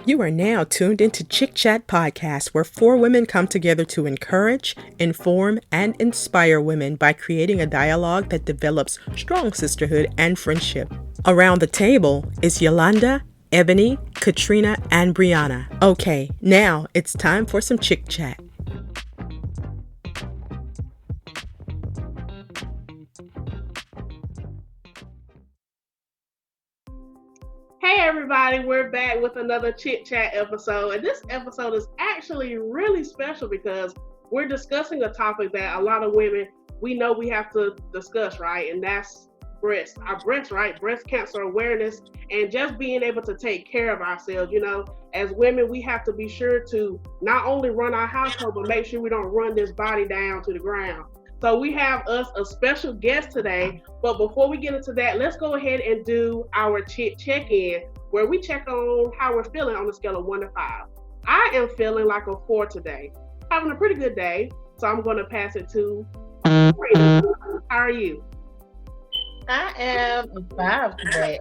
You are now tuned into ChiChat Podcast, where four women come together to encourage, inform, and inspire women by creating a dialogue that develops strong sisterhood and friendship. Around the table is Yolanda, Ebony, Katrina, and Breonna. Okay, now it's time for some ChiChat. Hey everybody, we're back with another Chit Chat episode, and this episode is actually really special because we're discussing a topic that a lot of women, we know we have to discuss, right? And that's our breasts, right? Breast cancer awareness and just being able to take care of ourselves. You know, as women, we have to be sure to not only run our household, but make sure we don't run this body down to the ground. So we have us a special guest today, but before we get into that, let's go ahead and do our check-in, where we check on how we're feeling on a scale of 1 to 5. I am feeling like a 4 today, having a pretty good day, so I'm going to pass it to Katrina. How are you? I am a 5 today.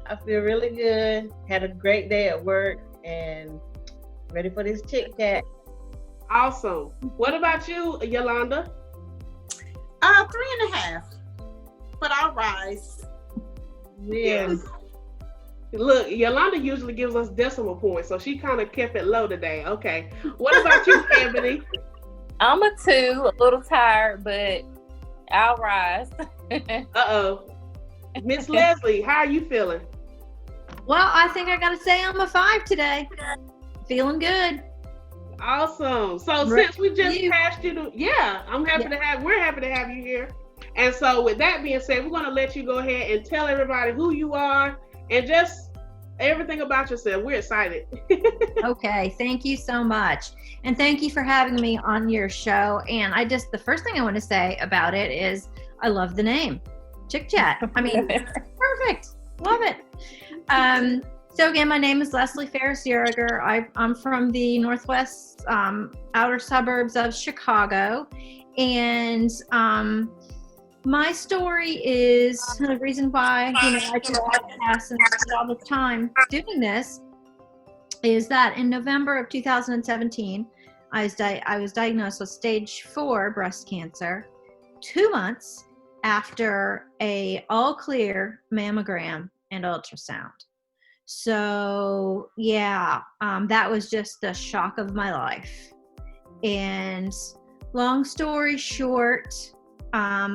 I feel really good, had a great day at work, and ready for this chit-chat. Awesome. What about you, Yolanda? 3.5, but I'll rise. Yes. Look, Yolanda usually gives us decimal points, so she kind of kept it low today. Okay. What about you, Ebony? I'm a 2, a little tired, but I'll rise. Uh-oh. Miss Leslie, how are you feeling? Well, I think I gotta say I'm a 5 today. Feeling good. Awesome. So since we just passed you to, we're happy to have you here. And so with that being said, we're going to let you go ahead and tell everybody who you are and just everything about yourself. We're excited. Okay. Thank you so much. And thank you for having me on your show. And the first thing I want to say about it is I love the name, ChiChat. I mean, perfect. Love it. So again, my name is Leslie Ferris-Yerriger. I'm from the northwest outer suburbs of Chicago, and my story is the reason why I do podcasts and spend all the time doing this is that in November of 2017, I was diagnosed with stage 4 breast cancer 2 months after a all clear mammogram and ultrasound. So that was just the shock of my life. And long story short,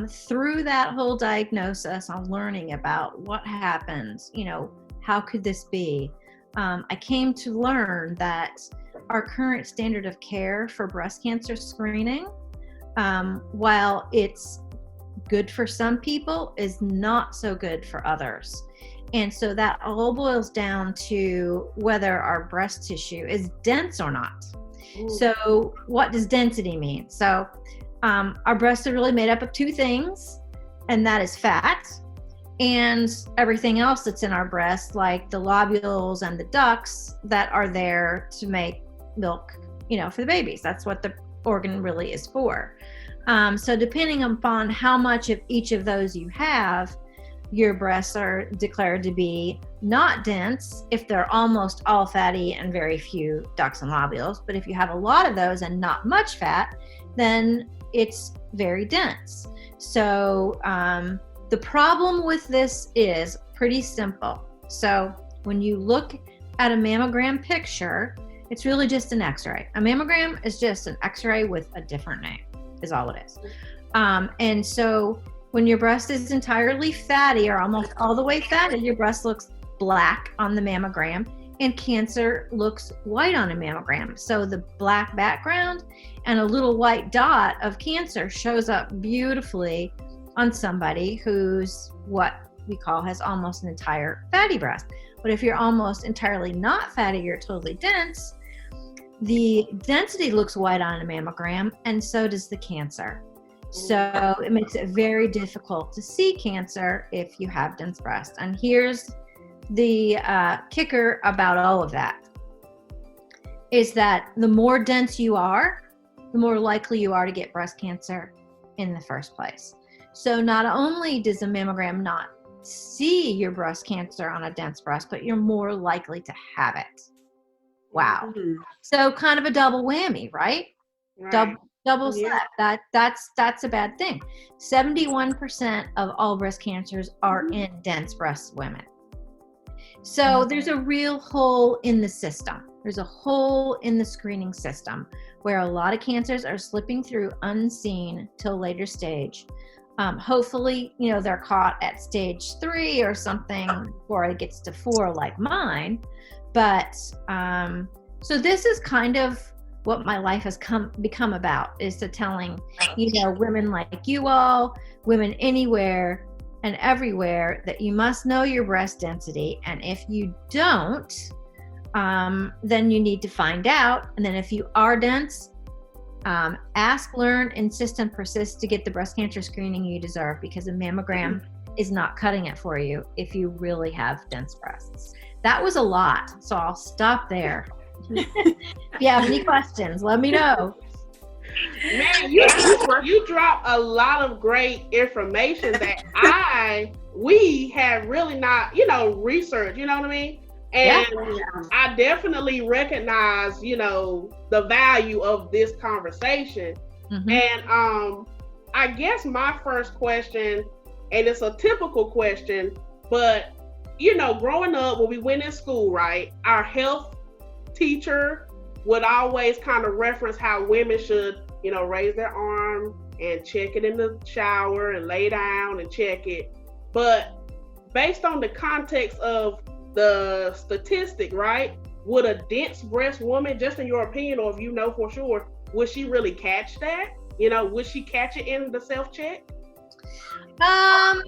through that whole diagnosis, I'm learning about what happens, how could this be? I came to learn that our current standard of care for breast cancer screening, while it's good for some people, is not so good for others. And so that all boils down to whether our breast tissue is dense or not. Ooh. So what does density mean? So our breasts are really made up of 2 things, and that is fat and everything else that's in our breasts, like the lobules and the ducts that are there to make milk, for the babies. That's what the organ really is for. So depending upon how much of each of those you have, your breasts are declared to be not dense if they're almost all fatty and very few ducts and lobules. But if you have a lot of those and not much fat, then it's very dense. So the problem with this is pretty simple. So when you look at a mammogram picture, it's really just an x-ray. A mammogram is just an x-ray with a different name, is all it is. And so when your breast is entirely fatty or almost all the way fatty, your breast looks black on the mammogram, and cancer looks white on a mammogram. So the black background and a little white dot of cancer shows up beautifully on somebody who's what we call has almost an entire fatty breast. But if you're almost entirely not fatty, you're totally dense, the density looks white on a mammogram, and so does the cancer. So it makes it very difficult to see cancer if you have dense breast. And here's the kicker about all of that, is that the more dense you are, the more likely you are to get breast cancer in the first place. So not only does a mammogram not see your breast cancer on a dense breast, but you're more likely to have it. Wow. Mhm. So kind of a double whammy, right? Right. Double Yeah. slap. That's a bad thing. 71% of all breast cancers are in dense breast women. So there's a real hole in the system. There's a hole in the screening system where a lot of cancers are slipping through unseen till later stage. Hopefully, they're caught at stage 3 or something before it gets to 4 like mine. But so this is kind of what my life has become about, is to telling, women like you all, women anywhere and everywhere, that you must know your breast density. And if you don't, then you need to find out. And then if you are dense, ask, learn, insist, and persist to get the breast cancer screening you deserve, because a mammogram is not cutting it for you if you really have dense breasts. That was a lot, so I'll stop there. If you have any questions, let me know. Man, you dropped a lot of great information that we have really not, researched, you know what I mean? And I definitely recognize, the value of this conversation. Mm-hmm. And I guess my first question, and it's a typical question, but growing up, when we went in school, right, our health teacher would always kind of reference how women should, raise their arm and check it in the shower and lay down and check it. But based on the context of the statistic, right, would a dense breast woman, just in your opinion, or if you know for sure, would she really catch that? Would she catch it in the self-check? I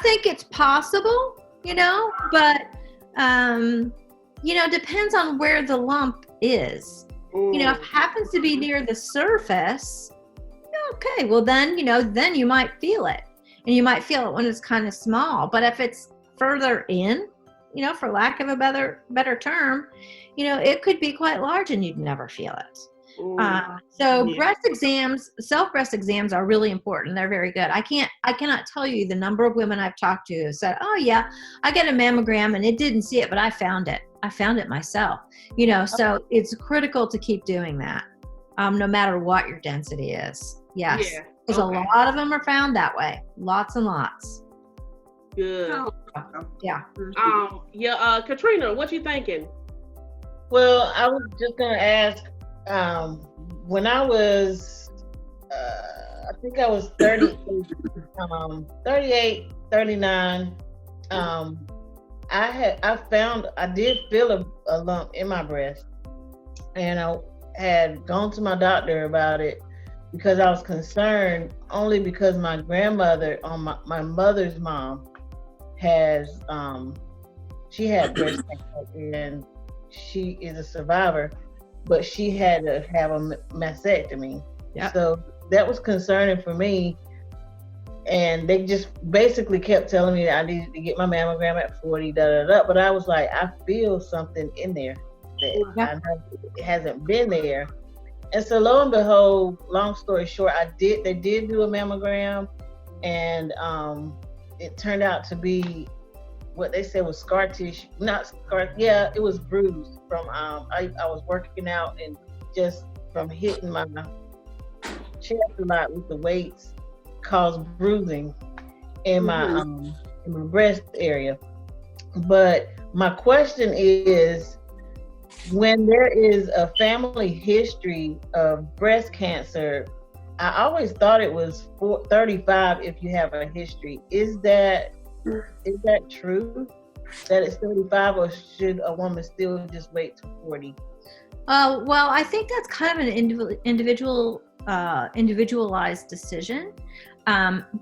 think it's possible, but depends on where the lump is. If it happens to be near the surface, okay, well then you might feel it. And you might feel it when it's kind of small. But if it's further in, for lack of a better term, it could be quite large and you'd never feel it. Breast exams, self-breast exams are really important. They're very good. I cannot tell you the number of women I've talked to who said, oh yeah, I got a mammogram and it didn't see it, but I found it. I found it myself, so it's critical to keep doing that, no matter what your density is. Yes. Yeah. Because a lot of them are found that way. Lots and lots. Good. Yeah. Katrina, what you thinking? Well, I was just going to ask, when I was, I think I was 38, 39, I did feel a lump in my breast, and I had gone to my doctor about it because I was concerned, only because my grandmother, on my mother's mom, she had breast cancer, and she is a survivor, but she had to have a mastectomy. Yeah. So that was concerning for me. And they just basically kept telling me that I needed to get my mammogram at 40, But I was like, I feel something in there that I know it hasn't been there. And so lo and behold, long story short, they did do a mammogram, and it turned out to be what they said was scar tissue. Not scar, yeah, it was bruised from I was working out, and just from hitting my chest a lot with the weights caused bruising in my breast area. But my question is, when there is a family history of breast cancer, I always thought it was 35 if you have a history. Is that true? That it's 35, or should a woman still just wait to 40? Well, I think that's kind of an individualized decision.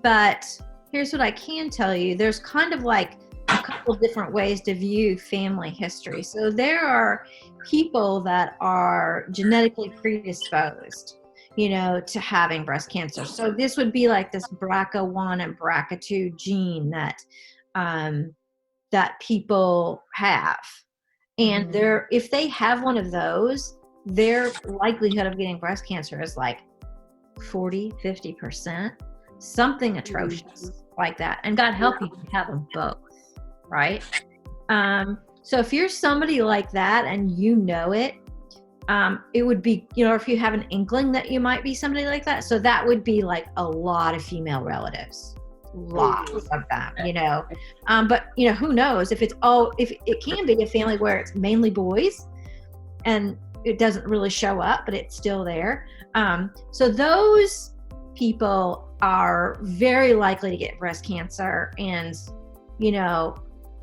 But here's what I can tell you. There's kind of like a couple different ways to view family history. So there are people that are genetically predisposed, to having breast cancer. So this would be like this BRCA1 and BRCA2 gene that people have. And if they have one of those, their likelihood of getting breast cancer is like 40, 50%. Something atrocious like that. And God help you have them both, right? So if you're somebody like that and you know it, it would be, if you have an inkling that you might be somebody like that. So that would be like a lot of female relatives, lots of them, but who knows if it can be a family where it's mainly boys and it doesn't really show up, but it's still there. So those people are very likely to get breast cancer. And,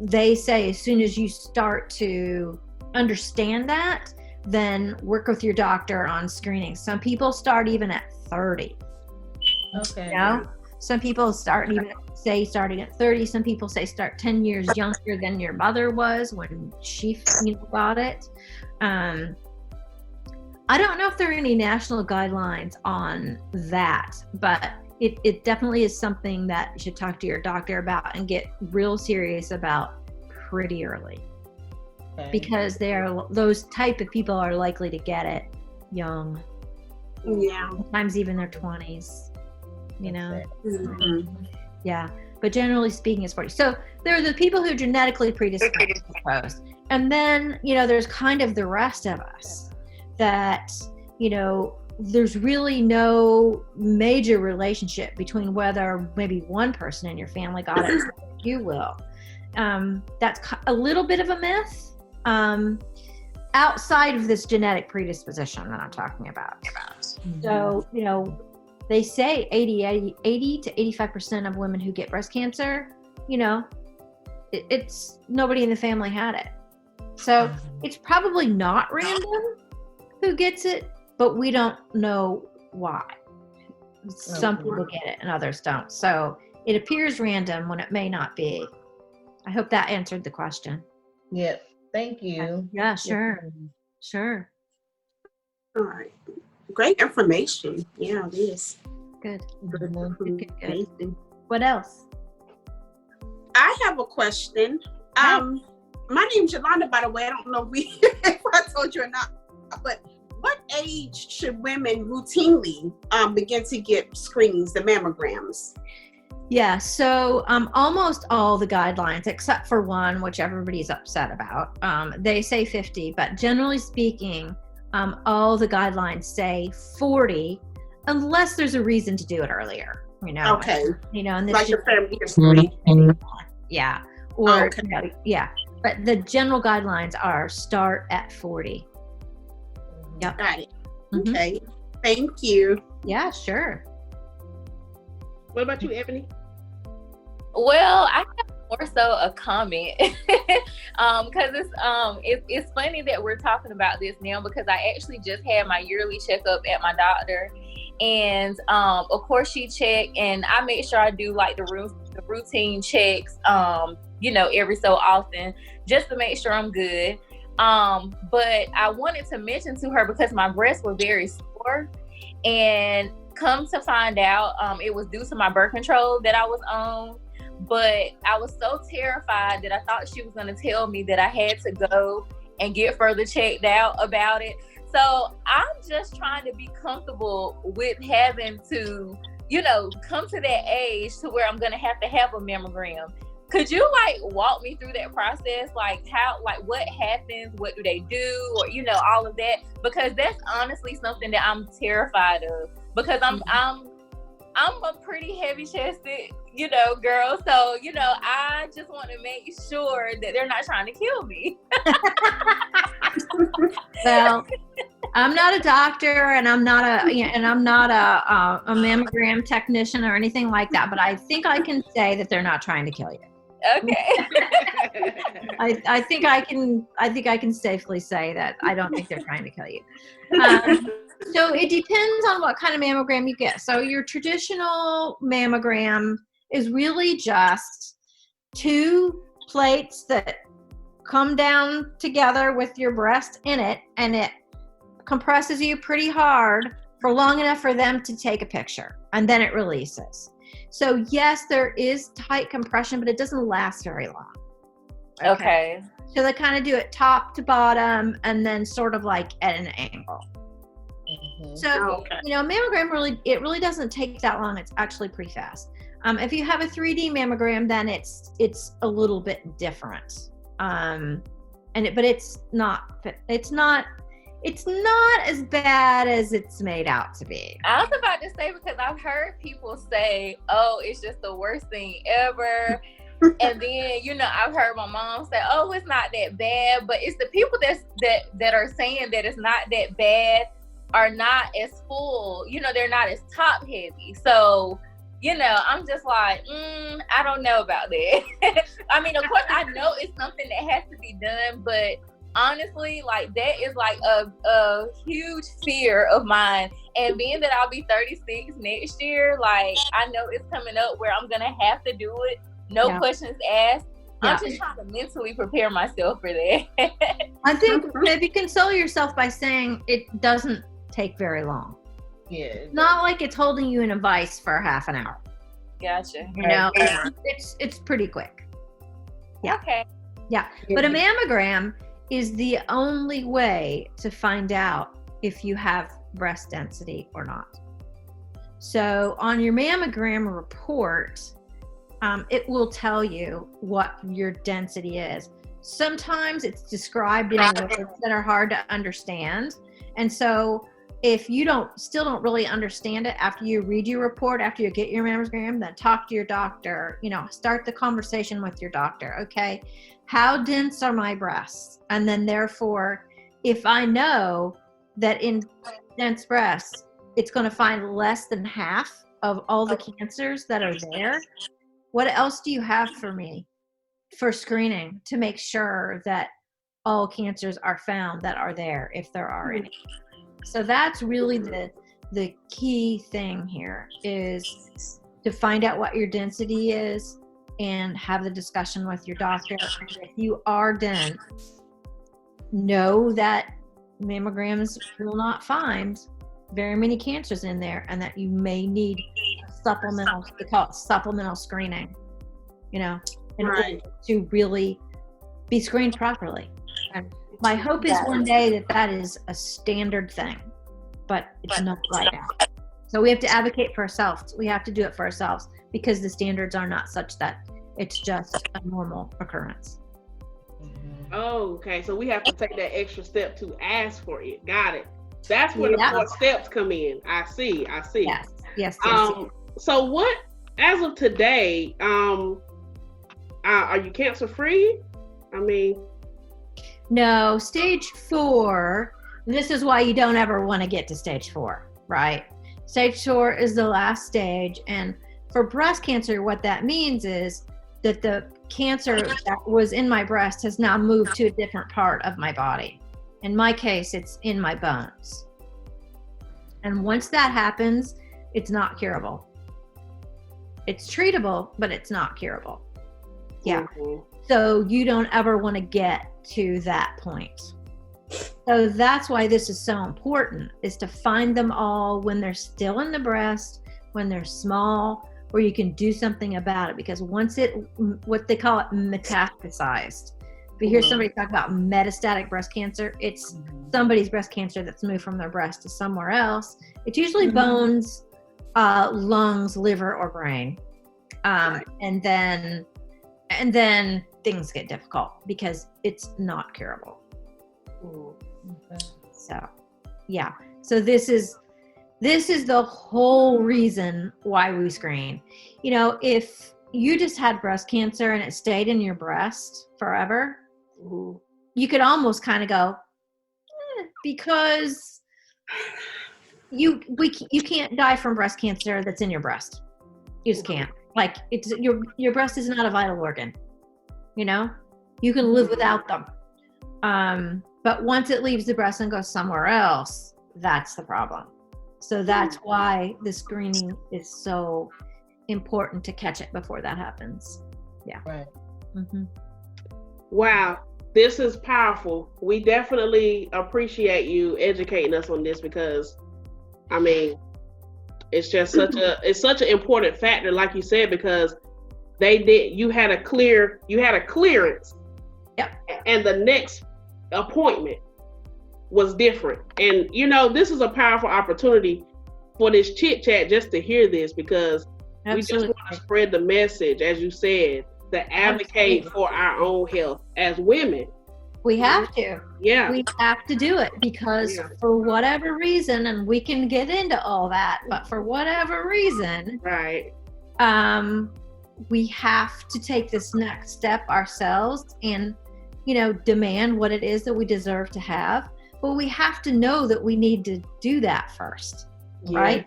they say as soon as you start to understand that, then work with your doctor on screening. Some people start even at 30. Okay. Some people starting at 30. Some people say start 10 years younger than your mother was when she got it. I don't know if there are any national guidelines on that, but it definitely is something that you should talk to your doctor about and get real serious about pretty early. Okay. Because those type of people are likely to get it young. Yeah. Sometimes even their 20s, Mm-hmm. Yeah. But generally speaking, it's 40. So there are the people who are genetically predisposed. And then, there's kind of the rest of us that, there's really no major relationship between whether maybe one person in your family got it or you will. That's a little bit of a myth outside of this genetic predisposition that I'm talking about. Mm-hmm. So, they say 80 to 85% of women who get breast cancer, it's nobody in the family had it. So it's probably not random who gets it, but we don't know why. Some people get it and others don't. So it appears random when it may not be. I hope that answered the question. Yep. Thank you. Yeah, sure. Sure. All right. Great information. Yeah, it is. Good. Good. What else? I have a question. My name's Yolanda, by the way. I don't know if I told you or not, but what age should women routinely begin to get screenings, the mammograms? Yeah, so almost all the guidelines, except for one, which everybody's upset about, they say 50, but generally speaking, all the guidelines say 40, unless there's a reason to do it earlier, Okay. And this like your family history. Yeah. Or, yeah. But the general guidelines are start at 40. Yep. Got it. Mm-hmm. Okay. Thank you. Yeah, sure. What about you, Ebony? Well, I have more so a comment because it's funny that we're talking about this now because I actually just had my yearly checkup at my doctor, and of course she checked, and I make sure I do like the routine checks, every so often just to make sure I'm good. But I wanted to mention to her because my breasts were very sore, and come to find out, it was due to my birth control that I was on. But I was so terrified that I thought she was going to tell me that I had to go and get further checked out about it. So I'm just trying to be comfortable with having to, come to that age to where I'm going to have a mammogram. Could you walk me through that process? What happens? What do they do? Or, all of that? Because that's honestly something that I'm terrified of, because I'm a pretty heavy chested, girl. So, I just want to make sure that they're not trying to kill me. Well, I'm not a doctor, and I'm not a mammogram technician or anything like that, but I think I can say that they're not trying to kill you. Okay. I think I can safely say that I don't think they're trying to kill you. So it depends on what kind of mammogram you get. So your traditional mammogram is really just 2 plates that come down together with your breast in it, and it compresses you pretty hard for long enough for them to take a picture, and then it releases. So yes, there is tight compression, but it doesn't last very long. Okay. So they kind of do it top to bottom and then sort of like at an angle. Mm-hmm. So, mammogram really doesn't take that long. It's actually pretty fast. If you have a 3D mammogram, then it's a little bit different. but it's not as bad as it's made out to be. I was about to say, because I've heard people say, oh, it's just the worst thing ever. And then, you know, I've heard my mom say, oh, it's not that bad. But it's the people that are saying that it's not that bad are not as full, you know, they're not as top heavy. So, you know, I'm just like, I don't know about that. I mean, of course, I know it's something that has to be done, but honestly, like, that is like a huge fear of mine. And being that I'll be 36 next year, like, I know it's coming up where I'm gonna have to do it. No questions asked. I'm just trying to mentally prepare myself for that. I think maybe console yourself by saying it doesn't take very long. Yeah. It's not like it's holding you in a vice for half an hour. Gotcha. You know, it's pretty quick. Yeah. Okay. Yeah. But a mammogram is the only way to find out if you have breast density or not. So on your mammogram report, it will tell you what your density is. Sometimes it's described in words that are hard to understand. And so if you still don't really understand it after you read your report, after you get your mammogram, then talk to your doctor, you know, start the conversation with your doctor. Okay, how dense are my breasts? And then therefore, if I know that in dense breasts, it's going to find less than half of all the cancers that are there, what else do you have for me for screening to make sure that all cancers are found that are there, if there are any? So that's really the key thing here, is to find out what your density is and have the discussion with your doctor. And if you are dense, know that mammograms will not find very many cancers in there, and that you may need supplemental, they call it supplemental screening, you know, in order to really be screened properly. And my hope is one day that is a standard thing, but it's not right now. So we have to advocate for ourselves. We have to do it for ourselves, because the standards are not such that it's just a normal occurrence. Oh, okay. So we have to take that extra step to ask for it. Got it. That's where the 4 steps come in. I see. Yes. So what, as of today, are you cancer free? I mean, no, stage 4. This is why you don't ever want to get to stage 4, right? Stage 4 is the last stage. And for breast cancer, what that means is that the cancer that was in my breast has now moved to a different part of my body. In my case, it's in my bones. And once that happens, it's not curable. It's treatable, but it's not curable. Yeah. Mm-hmm. So you don't ever want to get to that point. So that's why this is so important, is to find them all when they're still in the breast, when they're small, where you can do something about it. Because once what they call it, metastasized. If you hear somebody talk about metastatic breast cancer, it's somebody's breast cancer that's moved from their breast to somewhere else. It's usually bones, lungs, liver, or brain. And then things get difficult because it's not curable. So, yeah. So this is the whole reason why we screen. You know, if you just had breast cancer and it stayed in your breast forever, you could almost kind of go, because you can't die from breast cancer that's in your breast. You just can't. Like, it's your breast is not a vital organ. You know, you can live without them. But once it leaves the breast and goes somewhere else, that's the problem. So that's why the screening is so important, to catch it before that happens. Yeah. Right. Mm-hmm. Wow, this is powerful. We definitely appreciate you educating us on this, because, I mean, it's just such an important factor, like you said, because you had a clearance. Yep. And the next appointment was different. And, you know, this is a powerful opportunity for this chit chat, just to hear this, because we just want to spread the message, as you said, to advocate for our own health as women. We have to. Yeah. We have to do it because for whatever reason, and we can get into all that, but for whatever reason, right. We have to take this next step ourselves and, demand what it is that we deserve to have. But we have to know that we need to do that first, right?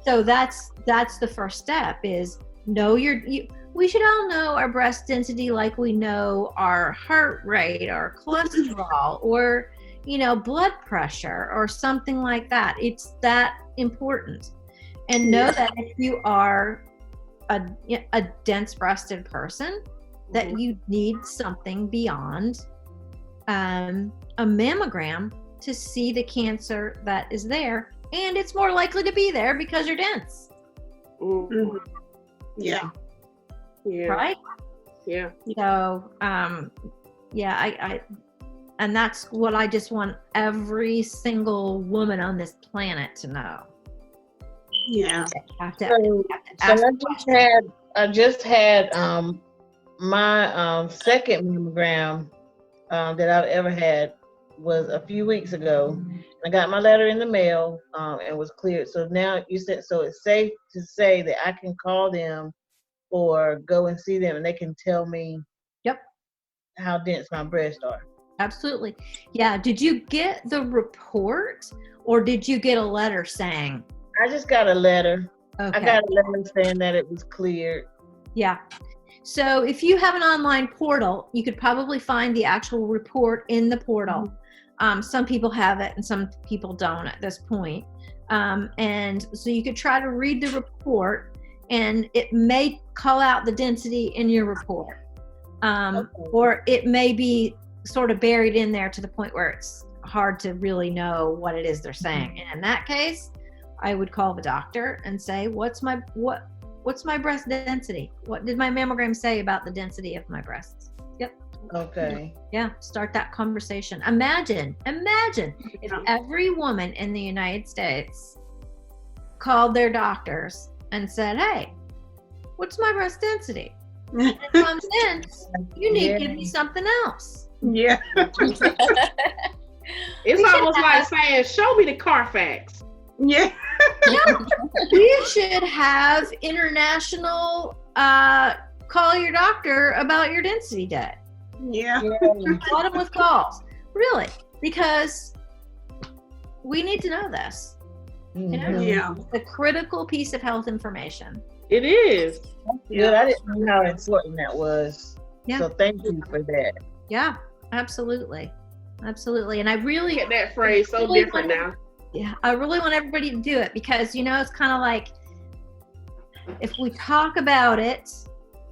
So that's the first step is know we should all know our breast density like we know our heart rate, our cholesterol, or, blood pressure or something like that. It's that important. And know that if you are a dense breasted person, that you need something beyond a mammogram to see the cancer that is there. And it's more likely to be there because you're dense. Mm-hmm. Yeah. Right? Yeah. So, I and that's what I just want every single woman on this planet to know. Yeah. Have to ask I just had my second mammogram that I've ever had was a few weeks ago. I got my letter in the mail and was cleared. So now you said, so it's safe to say that I can call them or go and see them and they can tell me how dense my breasts are. Absolutely. Yeah. Did you get the report or did you get a letter saying? I just got a letter. Okay. I got a letter saying that it was cleared. Yeah. So if you have an online portal, you could probably find the actual report in the portal. Some people have it and some people don't at this point. And so you could try to read the report and it may call out the density in your report. Or it may be sort of buried in there to the point where it's hard to really know what it is they're saying. And in that case, I would call the doctor and say, what's my breast density? What did my mammogram say about the density of my breasts? Yep. Okay. Yeah, start that conversation. Imagine if every woman in the United States called their doctors and said, hey, what's my breast density? And it comes in, you need to give me something else. Yeah. It's almost like saying, show me the Carfax. Yeah. We should have international call your doctor about your density day. Yeah. Flood them with calls. Really. Because we need to know this. Yeah. It's a critical piece of health information. It is. Yeah. I didn't know how important that was. Yeah. So thank you for that. Yeah, absolutely. Absolutely. And I really get that phrase so really different now. Yeah, I really want everybody to do it because, it's kind of like if we talk about it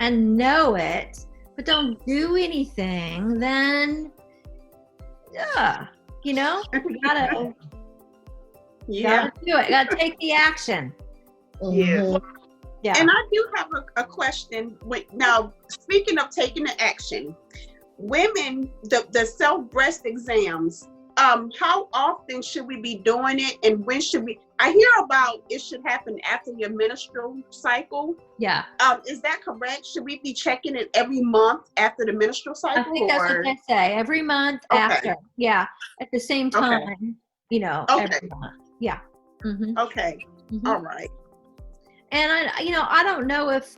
and know it, but don't do anything, then, you gotta do it. Gotta take the action. Yeah. Yeah. And I do have a question. Now, speaking of taking the action, women, the self-breast exams, how often should we be doing it and when should we? I hear about it should happen after your menstrual cycle. Yeah. Is that correct? Should we be checking it every month after the menstrual cycle? I think that's what they say. Every month after. Yeah. At the same time, every month. Yeah. Mm-hmm. Okay. Mm-hmm. All right. And I don't know if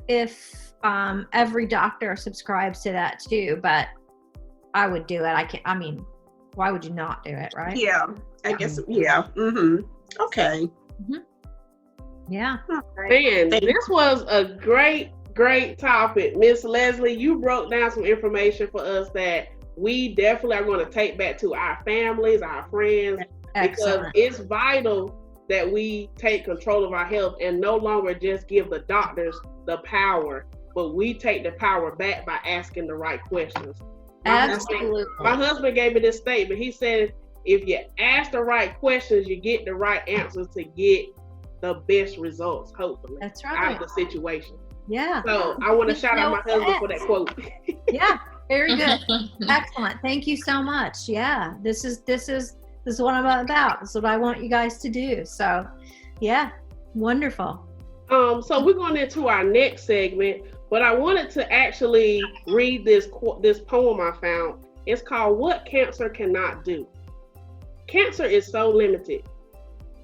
every doctor subscribes to that too, but I would do it. Why would you not do it, right? Yeah, I guess. Yeah. Mm-hmm. Okay. Mm-hmm. Yeah. Man, this was a great topic. Miss Leslie, you broke down some information for us that we definitely are going to take back to our families, our friends. Excellent. Because it's vital that we take control of our health and no longer just give the doctors the power, but we take the power back by asking the right questions. Absolutely. My husband gave me this statement. He said, if you ask the right questions, you get the right answers to get the best results, hopefully. That's right. Out of the situation. Yeah. So I want to shout out my husband for that quote. Yeah, very good. Excellent. Thank you so much. Yeah, this is what I'm about. This is what I want you guys to do. So, yeah, wonderful. So we're going into our next segment, but I wanted to actually read this poem I found. It's called What Cancer Cannot Do. Cancer is so limited.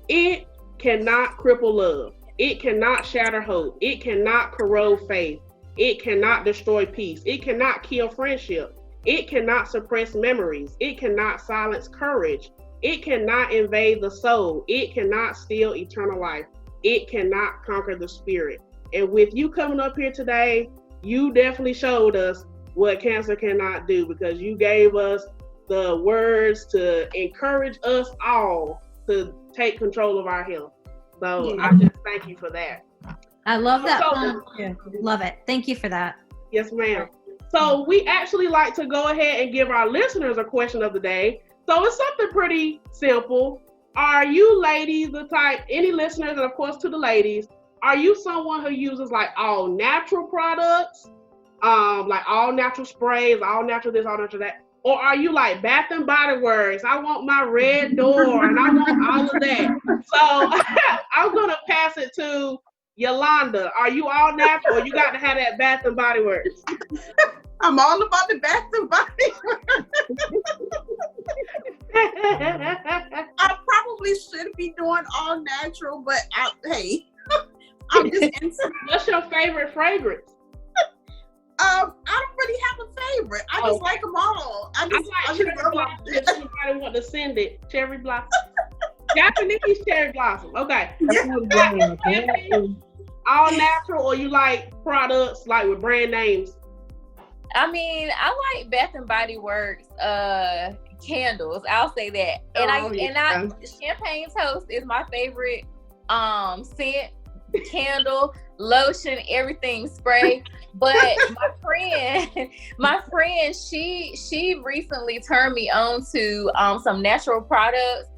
It cannot cripple love. It cannot shatter hope. It cannot corrode faith. It cannot destroy peace. It cannot kill friendship. It cannot suppress memories. It cannot silence courage. It cannot invade the soul. It cannot steal eternal life. It cannot conquer the spirit. And with you coming up here today, you definitely showed us what cancer cannot do, because you gave us the words to encourage us all to take control of our health. So I just thank you for that. I love that. Love it. Thank you for that. Yes, ma'am. So we actually like to go ahead and give our listeners a question of the day. So it's something pretty simple. Are you ladies the type, any listeners, and of course to the ladies, are you someone who uses like all natural products? Like all natural sprays, all natural this, all natural that? Or are you like Bath and Body Works? I want my red door and I want all of that. So I'm going to pass it to Yolanda. Are you all natural, or you got to have that Bath and Body Works? I'm all about the Bath and Body I probably should be doing all natural, but hey, I'm just into. What's your favorite fragrance? I don't really have a favorite. I just like them all. I just cherry blossom. If somebody want to send it, cherry blossom. Japanese cherry blossom. Okay. All natural, or you like products like with brand names? I mean, I like Bath and Body Works candles. I'll say that. And champagne toast is my favorite scent, candle, lotion, everything, spray. But my friend, she recently turned me on to some natural products.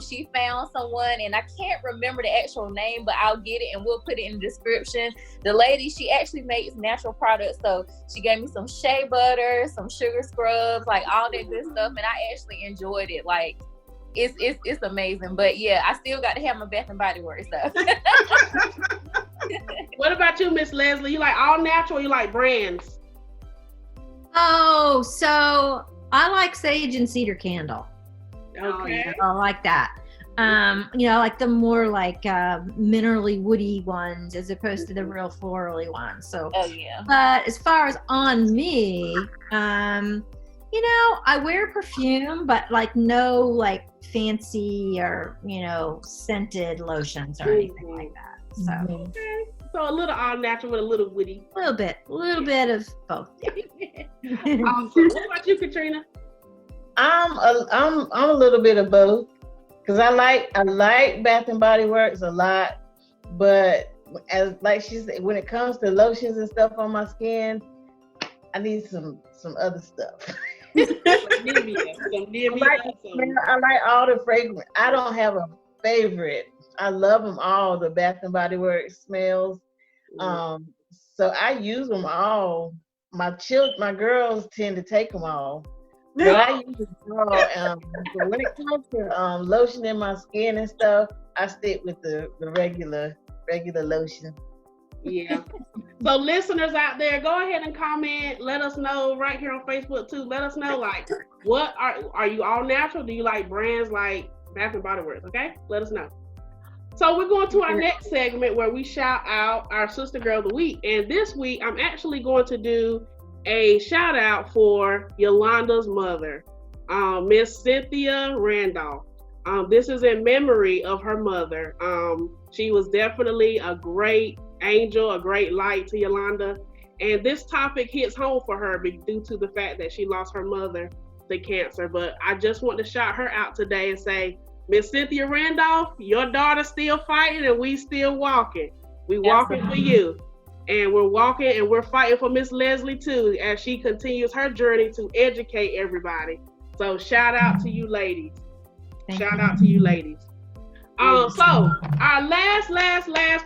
She found someone, and I can't remember the actual name, but I'll get it and we'll put it in the description. The lady, she actually makes natural products, so she gave me some shea butter, some sugar scrubs, like all that good stuff, and I actually enjoyed it. Like it's amazing. But yeah, I still got to have my Bath and Body Works stuff. What about you, Miss Leslie? You like all natural, or you like brands? Oh, so I like sage and cedar candle. Okay. I like that. Like the more like minerally woody ones as opposed to the real florally ones. So, but as far as on me, I wear perfume, but like no like fancy or, scented lotions or anything like that. So, okay. So a little all natural with a little woody. A little bit of both. Yeah. What about you, Katrina? I'm a little bit of both, because I like Bath and Body Works a lot, but as like she said, when it comes to lotions and stuff on my skin, I need some other stuff. I like all the fragrance. I don't have a favorite. I love them all, the Bath and Body Works smells. So I use them all. My girls tend to take them all. But I use them all. But when it comes to lotion in my skin and stuff, I stick with the regular lotion. Yeah. So listeners out there, go ahead and comment. Let us know right here on Facebook too. Let us know, like, what are you all natural? Do you like brands like Bath and Body Works? Okay, let us know. So we're going to our next segment where we shout out our sister girl of the week. And this week, I'm actually going to do a shout out for Yolanda's mother, Miss Cynthia Randolph. This is in memory of her mother. She was definitely a great angel, a great light to Yolanda. And this topic hits home for her due to the fact that she lost her mother to cancer. But I just want to shout her out today and say, Miss Cynthia Randolph, your daughter's still fighting and we still walking. We walking for you. And we're walking and we're fighting for Miss Leslie too, as she continues her journey to educate everybody. So shout out to you ladies. Shout out to you ladies. So our last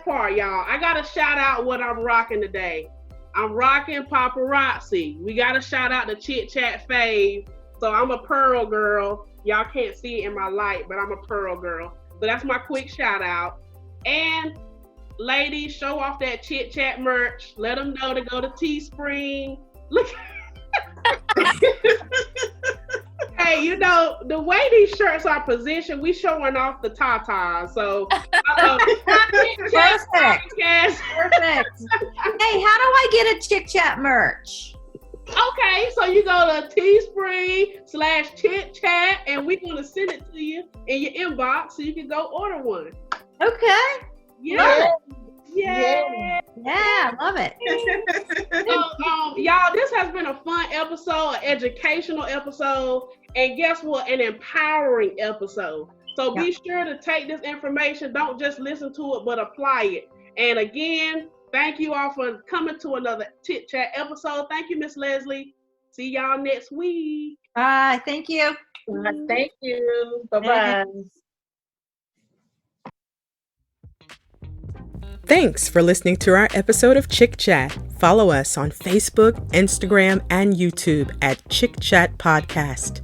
part, y'all. I gotta shout out what I'm rocking today. I'm rocking paparazzi. We gotta shout out the ChiChat fave. So I'm a pearl girl. Y'all can't see it in my light, but I'm a pearl girl. So that's my quick shout out. And ladies, show off that ChiChat merch. Let them know to go to Teespring. Look. Okay, you know, the way these shirts are positioned, we showing off the tatas. So, Perfect. Podcast. Perfect. Hey, how do I get a Chick Chat merch? Okay, so you go to Teespring/ChiChat, and we're gonna send it to you in your inbox so you can go order one. Okay. Yeah. Yeah. Yeah, I love it. So, y'all, this has been a fun episode, an educational episode, and guess what? An empowering episode. So be sure to take this information. Don't just listen to it, but apply it. And again, thank you all for coming to another Chit Chat episode. Thank you, Miss Leslie. See y'all next week. Bye. Thank you. Thank you. Bye-bye. Thanks for listening to our episode of Chick Chat. Follow us on Facebook, Instagram, and YouTube at ChiChat Podcast.